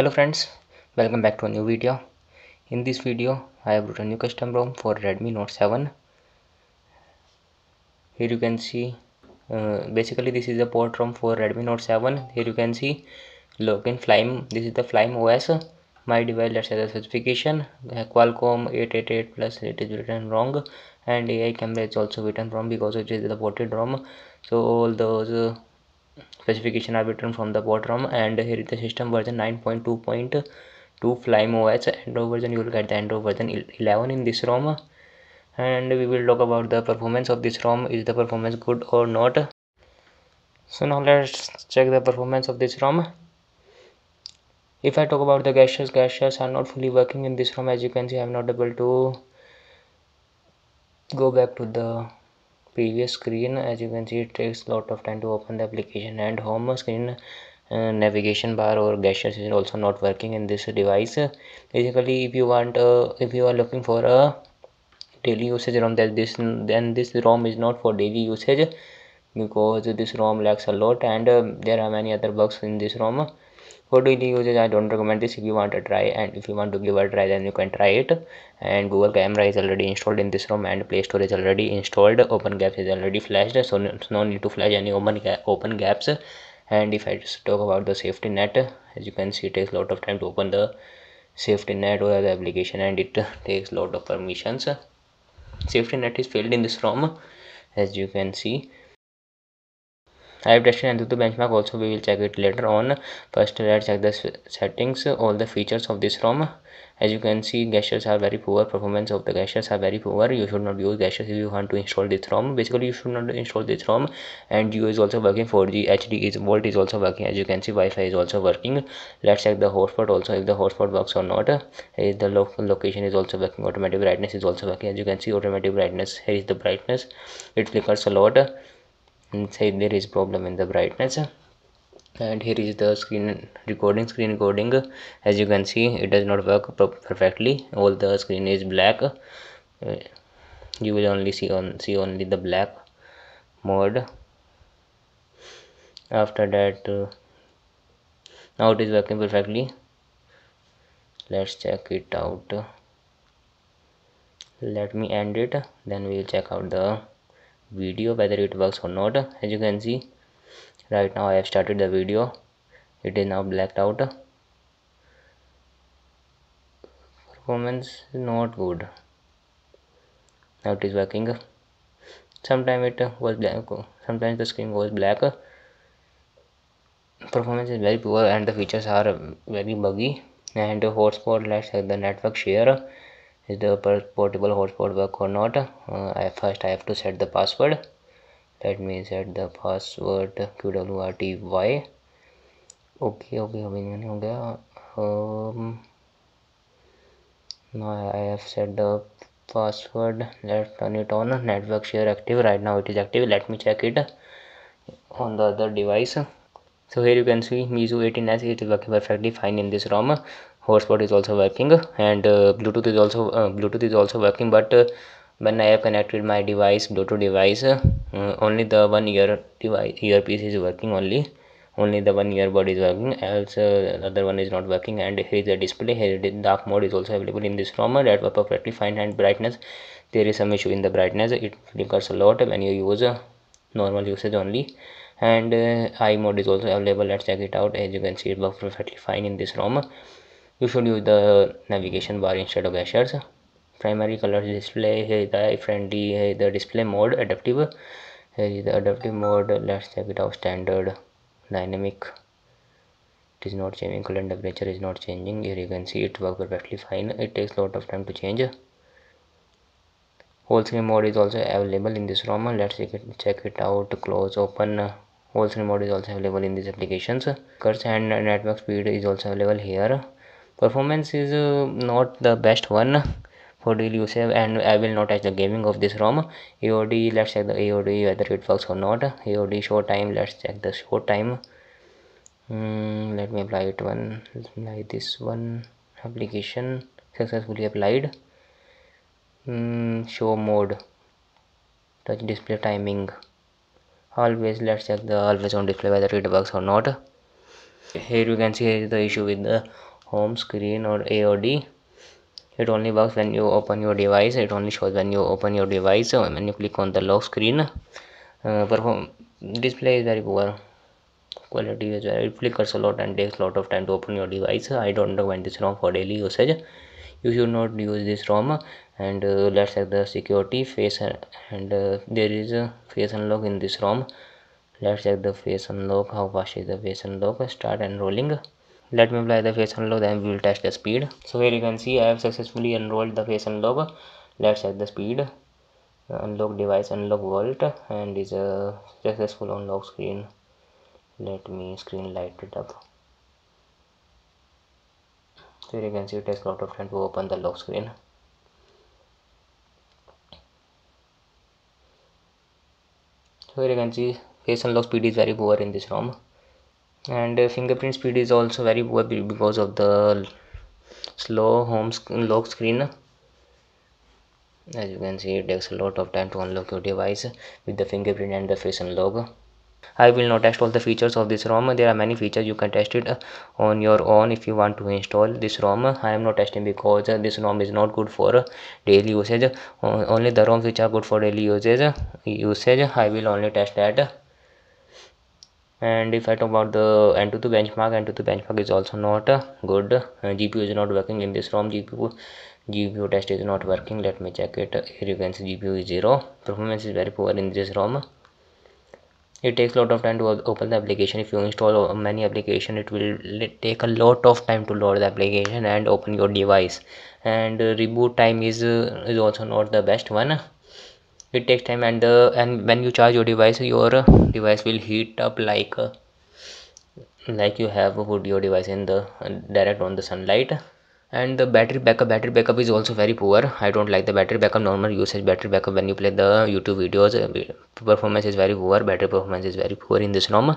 Hello friends, welcome back to a new video. In this video I have written a new custom ROM for Redmi Note 7. Here you can see basically this is a port ROM for Redmi Note 7. Here you can see login Flame. This is the Flame OS. My device, let's say the specification Qualcomm 888 plus, it is written wrong, and AI camera is also written wrong because it is the ported ROM. So all those specification are written from the port ROM. And here is the system version 9.2.2 Flame OS. Android version, you will get the Android version 11 in this ROM. And we will talk about the performance of this ROM. Is the performance good or not? So now let's check the performance of this ROM. If I talk about the gestures are not fully working in this ROM. As you can see, I am not able to go back to the previous screen. As you can see, it takes a lot of time to open the application, and home screen navigation bar or gestures is also not working in this device. Basically, if you are looking for a daily usage ROM, then this ROM is not for daily usage, because this ROM lags a lot, and there are many other bugs in this ROM. For daily usage, I don't recommend this. If you want to try, and if you want to give a try, then you can try it. And Google Camera is already installed in this ROM, and Play Store is already installed. Open Gaps is already flashed, so no need to flash any open gaps. And if I just talk about the safety net, as you can see, it takes a lot of time to open the safety net or the application, and it takes a lot of permissions. Safety net is failed in this ROM, as you can see. I have tested AnTuTu benchmark also. We will check it later on. First, let's check the settings, all the features of this ROM. As you can see, gestures are very poor. Performance of the gestures are very poor. You should not use gestures if you want to install this ROM. Basically, you should not install this ROM. And Geo is also working. 4G HD is Volt is also working. As you can see, Wi-Fi is also working. Let's check the hotspot also, if the hotspot works or not. Here is the location is also working. Automatic brightness is also working. As you can see, automatic brightness. Here is the brightness. It flickers a lot. And say there is problem in the brightness. And here is the screen recording. As you can see, it does not work perfectly. All the screen is black. You will only see only the black mode. After that, now it is working perfectly. Let's check it out. Let me end it, then we will check out the video whether it works or not. As you can see, right now I have started the video. It is now blacked out. Performance is not good. Now it is working. Sometimes it was black, sometimes the screen goes black. Performance is very poor and the features are very buggy. And hotspot, let's check the network share. Is the portable hotspot work or not? First I have to set the password. Let me set the password QWRTY. Okay, अभी मैंने हो गया. Now I have set the password. Let's turn it on. Network share active. Right now it is active. Let me check it on the other device. So here you can see Meizu 18S. It is working perfectly fine in this ROM. Hotspot is also working, and Bluetooth is also working. But when I have connected my device, Bluetooth device, only the one earpiece is working. Only the one earbud is working, else the other one is not working. And here is the display. Here the dark mode is also available in this ROM. That was perfectly fine. And brightness, there is some issue in the brightness. It flickers a lot when you use normal usage only. And eye mode is also available. Let's check it out. As you can see, it works perfectly fine in this ROM. You should use the navigation bar instead of gestures. Primary color display. Here is the friendly. Here is the display mode, adaptive. Here is the adaptive mode. Let's check it out. Standard, dynamic. It is not changing. Color and temperature is not changing. Here you can see it works perfectly fine. It takes a lot of time to change. Whole screen mode is also available in this ROM. Let's check it out. Close, open. Whole screen mode is also available in these applications. And network speed is also available here. Performance is not the best one for daily usage, and I will not touch the gaming of this ROM. AOD, let's check the AOD whether it works or not. AOD show time, let's check the show time. Let me apply it one like this one. Application successfully applied. Show mode, touch display timing, always. Let's check the always on display whether it works or not. Here you can see the issue with the home screen or AOD. It only works when you open your device. It only shows when you open your device. So when you click on the lock screen, perform display is very poor. Quality is very, it flickers a lot and takes a lot of time to open your device. I don't recommend this ROM for daily usage. You should not use this ROM. And let's check the security face, and there is a face unlock in this ROM. Let's check the face unlock. How fast is the face unlock? Start enrolling. Let me apply the face unlock, then we will test the speed. So here you can see I have successfully enrolled the face unlock. Let's check the speed. Unlock device, unlock vault, and is a successful unlock screen. Let me screen light it up. So here you can see it takes a lot of time to open the lock screen. So here you can see face unlock speed is very poor in this ROM, and fingerprint speed is also very poor because of the slow home lock screen. As you can see, it takes a lot of time to unlock your device with the fingerprint and the face unlock. I will not test all the features of this ROM. There are many features, you can test it on your own if you want to install this ROM. I am not testing because this ROM is not good for daily usage. Only the ROMs which are good for daily usage I will only test that. And if I talk about the Antutu benchmark is also not good. GPU is not working in this ROM. GPU test is not working. Let me check it. Here you can see GPU is 0. Performance is very poor in this ROM. It takes a lot of time to open the application. If you install many application, it will take a lot of time to load the application and open your device. And reboot time is also not the best one. It takes time, and when you charge your device will heat up like you have put your device in the direct on the sunlight. And the battery backup is also very poor. I don't like the battery backup. Normal usage battery backup, when you play the YouTube videos, performance is very poor. Battery performance is very poor in this ROM.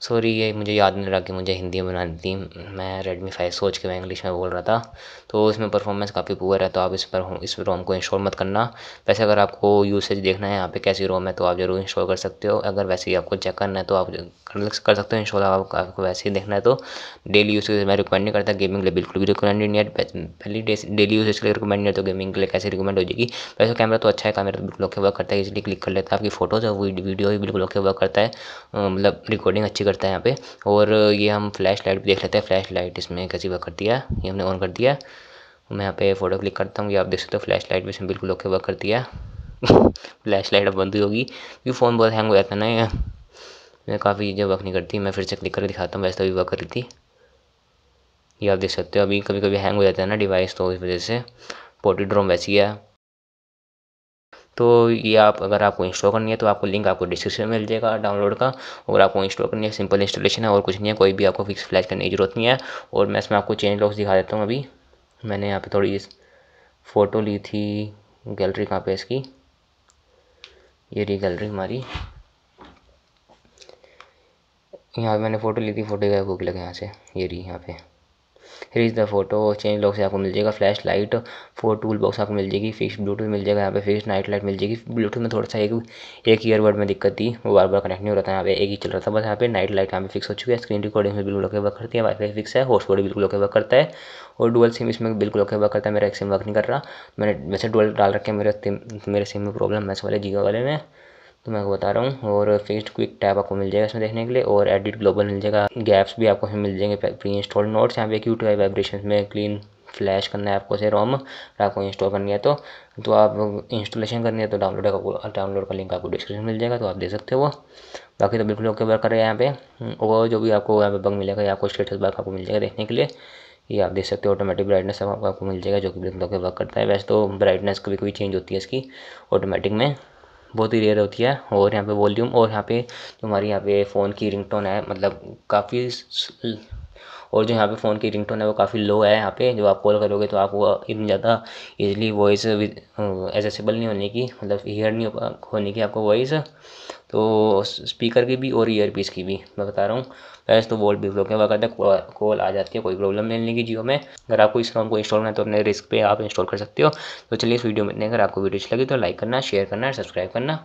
Sorry, ये मुझे याद नहीं रहा कि मुझे हिंदी में बनानी थी। मैं Redmi 5 सोच के मैं इंग्लिश में बोल रहा था। तो इसमें परफॉर्मेंस काफ़ी पुअर है, तो आप इस रोम को इंस्टॉल मत करना। वैसे अगर आपको यूसेज देखना है यहाँ पे कैसी रोम है, तो आप ज़रूर इंस्टॉल कर सकते हो। अगर वैसे ही आपको चेक करना है तो आप कर सकते हो इंस्टॉल। आपको वैसे ही देखना है तो डेली यूसेज मैं रिकमेंड नहीं करता। गेमिंग के लिए बिल्कुल भी रिकमेंड नहीं है। पहली डेली यूसेज के लिए रिकमेंड नहीं है, तो गेमिंग के लिए कैसे रिकमेंड हो जाएगी। वैसे कैमरा तो अच्छा है, कैमरा तो बिल्कुल ओके वर्क करता है। इजीली क्लिक कर लेता है आपकी फ़ोटोज़ और वीडियो भी बिल्कुल ओके वर्क करता है। मतलब रिकॉर्डिंग अच्छी करता है यहाँ पे। और ये हम फ्लैश लाइट भी देख लेते हैं। फ्लैश लाइट इसमें कैसी वर्क करती है, ये हमने ऑन कर दिया है। मैं यहाँ पे फ़ोटो क्लिक करता हूँ, ये आप देख सकते हो फ्लैश लाइट भी इसमें बिल्कुल ओके वर्क करती है। फ्लैश लाइट अब बंद ही होगी क्योंकि फ़ोन बहुत हैंग हो जाता है ना, ये काफ़ी चीज़ें वर्क नहीं करती। मैं फिर से क्लिक करके दिखाता हूँ, वैसे तभी वर्क कर रही थी। ये आप देख सकते हो अभी कभी कभी हैंग हो जाता है ना डिवाइस, तो इस वजह से पोर्टेड रोम वैसी है। तो ये अगर आपको इंस्टॉल करनी है तो आपको लिंक आपको डिस्क्रिप्शन में मिल जाएगा डाउनलोड का। और आपको इंस्टॉल करनी है, सिंपल इंस्टॉलेशन है और कुछ नहीं है। कोई भी आपको फिक्स फ्लैश करने की ज़रूरत नहीं है। और मैं इसमें आपको चेंज लॉग्स दिखा देता हूँ। अभी मैंने यहाँ पे थोड़ी फ़ोटो ली थी, गैलरी कहाँ पे इसकी, ये रही गैलरी हमारी। यहाँ मैंने फ़ोटो ली थी, फ़ोटो का बुक लगे यहाँ से, ये रही यहाँ पे। फिर इस द फोटो चेंज लॉक से आपको मिल जाएगा flash light. Four tool box आपको मिल जाएगी। फिक्स ब्लूटूथ मिल जाएगा यहाँ पे, फिक्स नाइट लाइट मिल जाएगी। ब्लूटूथ में थोड़ा सा एक ईयरबड में दिक्कत थी, वो बार बार कनेक्ट नहीं हो रहा था, यहाँ पे एक ही चल रहा था बस। यहाँ पे नाइट लाइट यहाँ पे फिक्स हो चुकी है। स्क्रीन रिकॉर्डिंग में बिल्कुल ओके वर्क करती है। वाईफाई फिक्स है, हॉटस्पॉट बिल्कुल ओके वर्क करता है। और डुअल सिम इसमें बिल्कुल ओके वर्क करता है। मेरा एक सिम वर्क नहीं कर रहा, मैंने वैसे डुअल डाल रखे हैं। मेरे सिम में प्रॉब्लम है इस वाले जियो वाले में, तो मैं आपको बता रहा हूँ। और फिक्स्ड क्विक टैब आपको मिल जाएगा इसमें देखने के लिए। और एडिट ग्लोबल मिल जाएगा। गैप्स भी आपको मिल जाएंगे, प्री इंस्टॉल्ड नोट्स। यहाँ पे QTI वाइब्रेशन में क्लीन फ्लैश करना है आपको से रोम, आपको इंस्टॉल करनी है तो आप इंस्टॉलेशन करनी है तो डाउनलोड का लिंक आपको डिस्क्रिप्शन मिल जाएगा, तो आप दे सकते हो वो। बाकी तो बिल्कुल ओके वर्क कर रहे हैं यहाँ पे। और जो भी आपको यहाँ पे बग मिलेगा या आपको स्टेटस बार आपको मिल जाएगा देखने के लिए। ये आप देख सकते हो ऑटोमेटिक ब्राइटनेस आपको मिल जाएगा, जो कि बिल्कुल ओके वर्क करता है। वैसे तो ब्राइटनेस कभी कभी चेंज होती है इसकी ऑटोमेटिक में, बहुत ही रेयर होती है। और यहाँ पे वॉल्यूम, और यहाँ पे जो हमारी यहाँ पे फ़ोन की रिंगटोन है, मतलब काफ़ी, और जो यहाँ पे फ़ोन की रिंगटोन है वो काफ़ी लो है। यहाँ पे जब आप कॉल करोगे तो आपको इतनी ज़्यादा इजीली वॉइस एसेसिबल नहीं होने की, मतलब हियर नहीं होने की आपको वॉइस, तो स्पीकर की भी और ईयर पीस की भी मैं बता रहा हूँ। वैसे तो वोल्ट भी फ्लो क्या करता है, कॉल आ जाती है, कोई प्रॉब्लम नहीं लेने की जियो में। अगर आपको इस ROM को इंस्टॉल करना है तो अपने रिस्क पे आप इंस्टॉल कर सकते हो। तो चलिए इस वीडियो में, अगर आपको वीडियो अच्छी लगी तो लाइक करना, शेयर करना, सब्सक्राइब करना।